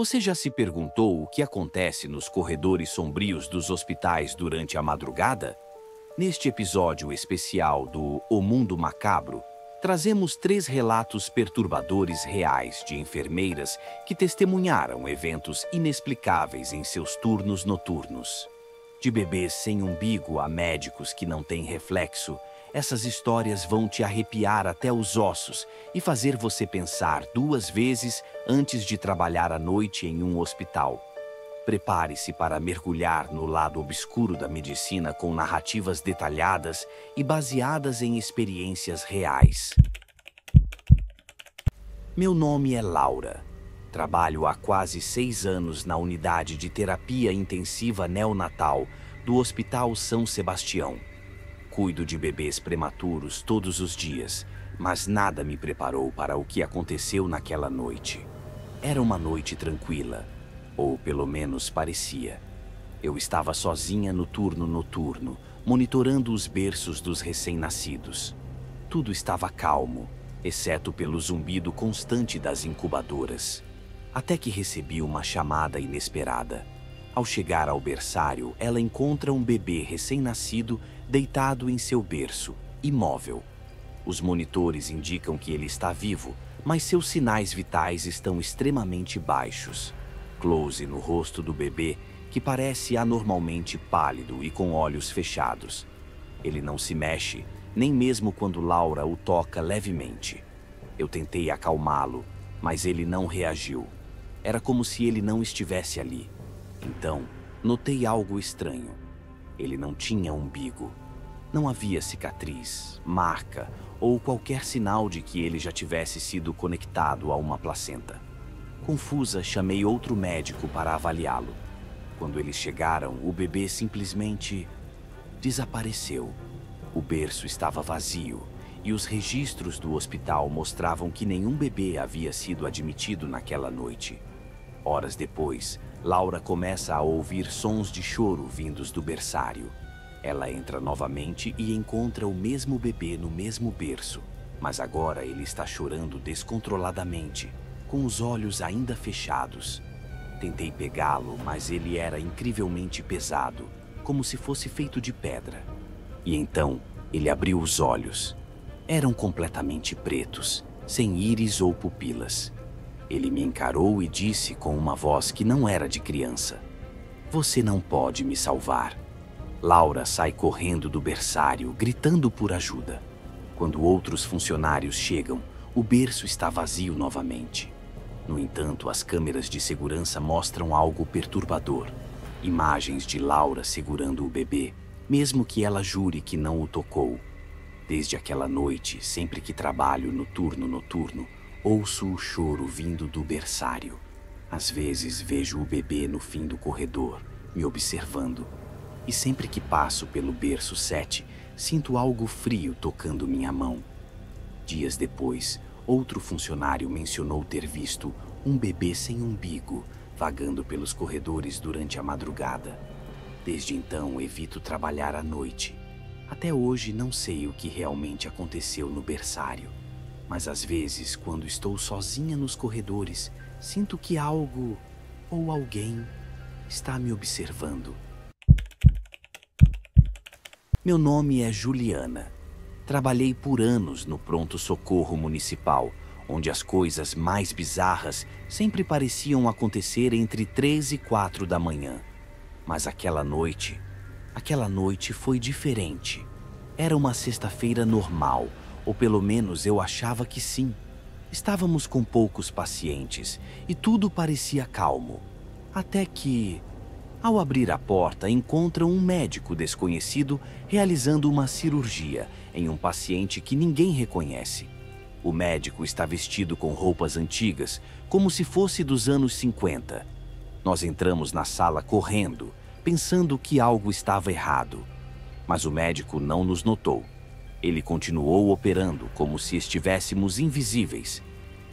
Você já se perguntou o que acontece nos corredores sombrios dos hospitais durante a madrugada? Neste episódio especial do O Mundo Macabro, trazemos 3 relatos perturbadores reais de enfermeiras que testemunharam eventos inexplicáveis em seus turnos noturnos. De bebês sem umbigo a médicos que não têm reflexo, essas histórias vão te arrepiar até os ossos e fazer você pensar 2 vezes antes de trabalhar à noite em um hospital. Prepare-se para mergulhar no lado obscuro da medicina com narrativas detalhadas e baseadas em experiências reais. Meu nome é Laura. Trabalho há quase 6 anos na unidade de terapia intensiva neonatal do Hospital São Sebastião. Cuido de bebês prematuros todos os dias, mas nada me preparou para o que aconteceu naquela noite. Era uma noite tranquila, ou pelo menos parecia. Eu estava sozinha no turno noturno, monitorando os berços dos recém-nascidos. Tudo estava calmo, exceto pelo zumbido constante das incubadoras. Até que recebi uma chamada inesperada. Ao chegar ao berçário, ela encontra um bebê recém-nascido deitado em seu berço, imóvel. Os monitores indicam que ele está vivo, mas seus sinais vitais estão extremamente baixos. Close no rosto do bebê, que parece anormalmente pálido e com olhos fechados. Ele não se mexe, nem mesmo quando Laura o toca levemente. Eu tentei acalmá-lo, mas ele não reagiu. Era como se ele não estivesse ali. Então, notei algo estranho. Ele não tinha umbigo. Não havia cicatriz, marca ou qualquer sinal de que ele já tivesse sido conectado a uma placenta. Confusa, chamei outro médico para avaliá-lo. Quando eles chegaram, o bebê simplesmente desapareceu. O berço estava vazio e os registros do hospital mostravam que nenhum bebê havia sido admitido naquela noite. Horas depois, Laura começa a ouvir sons de choro vindos do berçário. Ela entra novamente e encontra o mesmo bebê no mesmo berço, mas agora ele está chorando descontroladamente, com os olhos ainda fechados. Tentei pegá-lo, mas ele era incrivelmente pesado, como se fosse feito de pedra. E então, ele abriu os olhos. Eram completamente pretos, sem íris ou pupilas. Ele me encarou e disse com uma voz que não era de criança: "Você não pode me salvar." Laura sai correndo do berçário, gritando por ajuda. Quando outros funcionários chegam, o berço está vazio novamente. No entanto, as câmeras de segurança mostram algo perturbador. Imagens de Laura segurando o bebê, mesmo que ela jure que não o tocou. Desde aquela noite, sempre que trabalho no turno noturno, ouço o choro vindo do berçário. Às vezes vejo o bebê no fim do corredor, me observando. E sempre que passo pelo berço 7, sinto algo frio tocando minha mão. Dias depois, outro funcionário mencionou ter visto um bebê sem umbigo vagando pelos corredores durante a madrugada. Desde então, evito trabalhar à noite. Até hoje não sei o que realmente aconteceu no berçário. Mas às vezes, quando estou sozinha nos corredores, sinto que algo ou alguém está me observando. Meu nome é Juliana. Trabalhei por anos no pronto-socorro municipal, onde as coisas mais bizarras sempre pareciam acontecer entre 3 e 4 da manhã. Mas aquela noite foi diferente. Era uma sexta-feira normal, ou pelo menos eu achava que sim. Estávamos com poucos pacientes e tudo parecia calmo. Até que, ao abrir a porta, encontram um médico desconhecido realizando uma cirurgia em um paciente que ninguém reconhece. O médico está vestido com roupas antigas, como se fosse dos anos 50. Nós entramos na sala correndo, pensando que algo estava errado. Mas o médico não nos notou. Ele continuou operando como se estivéssemos invisíveis.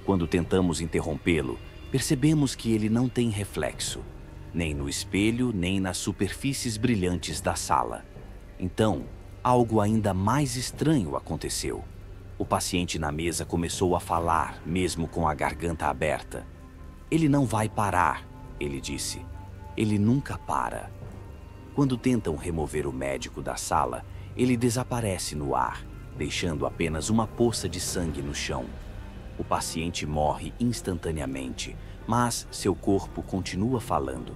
Quando tentamos interrompê-lo, percebemos que ele não tem reflexo, nem no espelho, nem nas superfícies brilhantes da sala. Então, algo ainda mais estranho aconteceu. O paciente na mesa começou a falar, mesmo com a garganta aberta. Ele não vai parar, ele disse. Ele nunca para. Quando tentam remover o médico da sala, ele desaparece no ar, deixando apenas uma poça de sangue no chão. O paciente morre instantaneamente, mas seu corpo continua falando.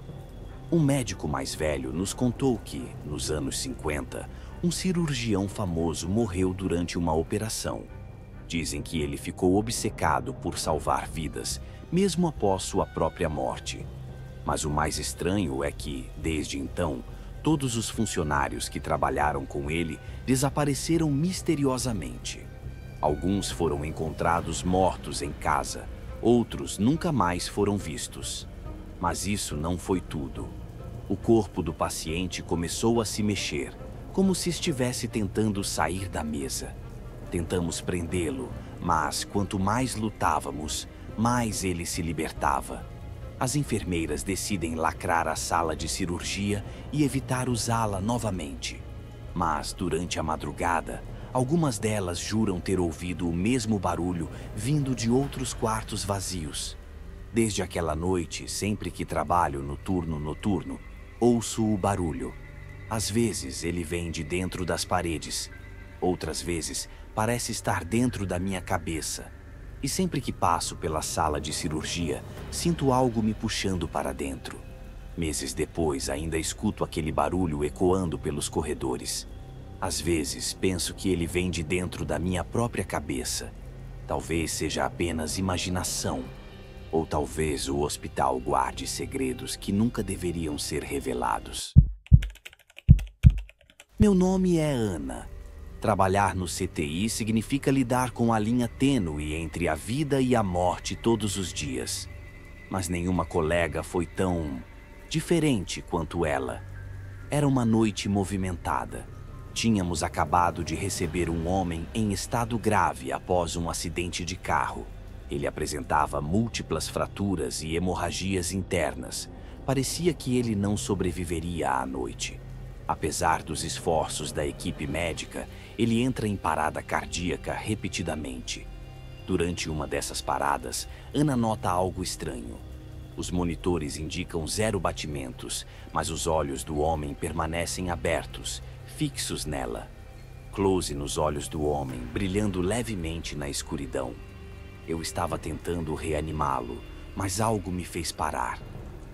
Um médico mais velho nos contou que, nos anos 50, um cirurgião famoso morreu durante uma operação. Dizem que ele ficou obcecado por salvar vidas, mesmo após sua própria morte. Mas o mais estranho é que, desde então, todos os funcionários que trabalharam com ele desapareceram misteriosamente. Alguns foram encontrados mortos em casa, outros nunca mais foram vistos. Mas isso não foi tudo. O corpo do paciente começou a se mexer, como se estivesse tentando sair da mesa. Tentamos prendê-lo, mas quanto mais lutávamos, mais ele se libertava. As enfermeiras decidem lacrar a sala de cirurgia e evitar usá-la novamente. Mas, durante a madrugada, algumas delas juram ter ouvido o mesmo barulho vindo de outros quartos vazios. Desde aquela noite, sempre que trabalho no turno noturno, ouço o barulho. Às vezes ele vem de dentro das paredes, outras vezes parece estar dentro da minha cabeça. E sempre que passo pela sala de cirurgia, sinto algo me puxando para dentro. Meses depois, ainda escuto aquele barulho ecoando pelos corredores. Às vezes, penso que ele vem de dentro da minha própria cabeça. Talvez seja apenas imaginação. Ou talvez o hospital guarde segredos que nunca deveriam ser revelados. Meu nome é Ana. Trabalhar no CTI significa lidar com a linha tênue entre a vida e a morte todos os dias. Mas nenhuma colega foi tão diferente quanto ela. Era uma noite movimentada. Tínhamos acabado de receber um homem em estado grave após um acidente de carro. Ele apresentava múltiplas fraturas e hemorragias internas. Parecia que ele não sobreviveria à noite. Apesar dos esforços da equipe médica, ele entra em parada cardíaca repetidamente. Durante uma dessas paradas, Ana nota algo estranho. Os monitores indicam 0 batimentos, mas os olhos do homem permanecem abertos, fixos nela. Close nos olhos do homem, brilhando levemente na escuridão. Eu estava tentando reanimá-lo, mas algo me fez parar.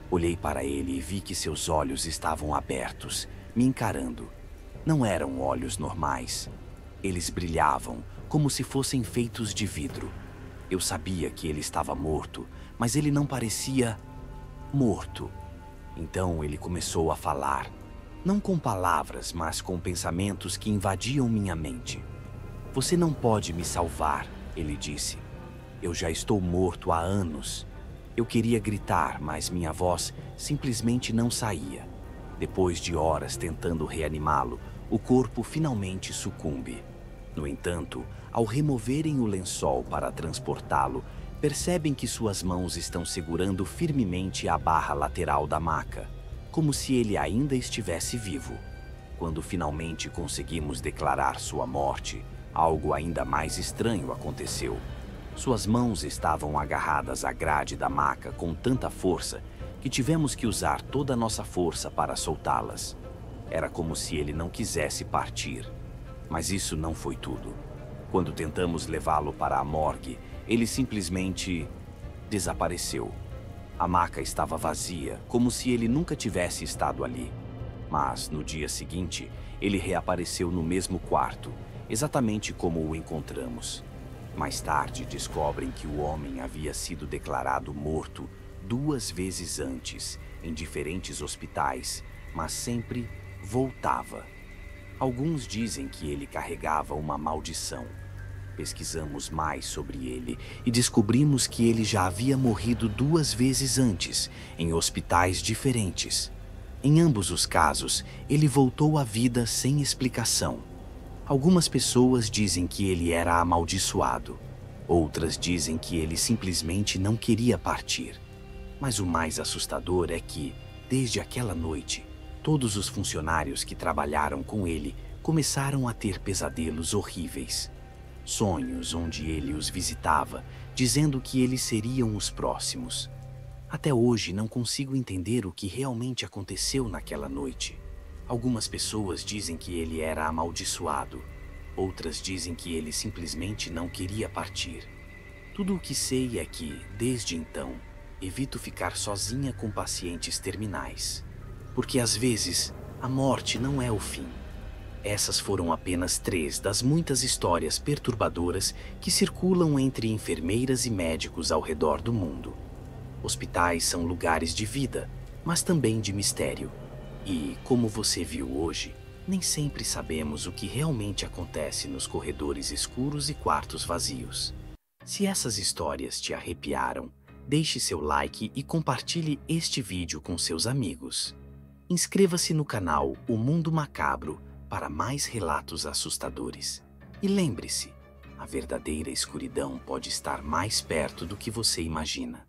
Olhei para ele e vi que seus olhos estavam abertos, me encarando. Não eram olhos normais. Eles brilhavam, como se fossem feitos de vidro. Eu sabia que ele estava morto, mas ele não parecia morto. Então ele começou a falar. Não com palavras, mas com pensamentos que invadiam minha mente. Você não pode me salvar, ele disse. Eu já estou morto há anos. Eu queria gritar, mas minha voz simplesmente não saía. Depois de horas tentando reanimá-lo, o corpo finalmente sucumbe. No entanto, ao removerem o lençol para transportá-lo, percebem que suas mãos estão segurando firmemente a barra lateral da maca, como se ele ainda estivesse vivo. Quando finalmente conseguimos declarar sua morte, algo ainda mais estranho aconteceu. Suas mãos estavam agarradas à grade da maca com tanta força que tivemos que usar toda a nossa força para soltá-las. Era como se ele não quisesse partir. Mas isso não foi tudo. Quando tentamos levá-lo para a morgue, ele simplesmente desapareceu. A maca estava vazia, como se ele nunca tivesse estado ali. Mas, no dia seguinte, ele reapareceu no mesmo quarto, exatamente como o encontramos. Mais tarde, descobrem que o homem havia sido declarado morto 2 vezes antes, em diferentes hospitais, mas sempre voltava. Alguns dizem que ele carregava uma maldição. Pesquisamos mais sobre ele e descobrimos que ele já havia morrido 2 vezes antes, em hospitais diferentes. Em ambos os casos, ele voltou à vida sem explicação. Algumas pessoas dizem que ele era amaldiçoado. Outras dizem que ele simplesmente não queria partir. Mas o mais assustador é que, desde aquela noite, todos os funcionários que trabalharam com ele começaram a ter pesadelos horríveis. Sonhos onde ele os visitava, dizendo que eles seriam os próximos. Até hoje não consigo entender o que realmente aconteceu naquela noite. Algumas pessoas dizem que ele era amaldiçoado. Outras dizem que ele simplesmente não queria partir. Tudo o que sei é que, desde então, evito ficar sozinha com pacientes terminais. Porque às vezes, a morte não é o fim. Essas foram apenas 3 das muitas histórias perturbadoras que circulam entre enfermeiras e médicos ao redor do mundo. Hospitais são lugares de vida, mas também de mistério. E, como você viu hoje, nem sempre sabemos o que realmente acontece nos corredores escuros e quartos vazios. Se essas histórias te arrepiaram, deixe seu like e compartilhe este vídeo com seus amigos. Inscreva-se no canal O Mundo Macabro para mais relatos assustadores. E lembre-se, a verdadeira escuridão pode estar mais perto do que você imagina.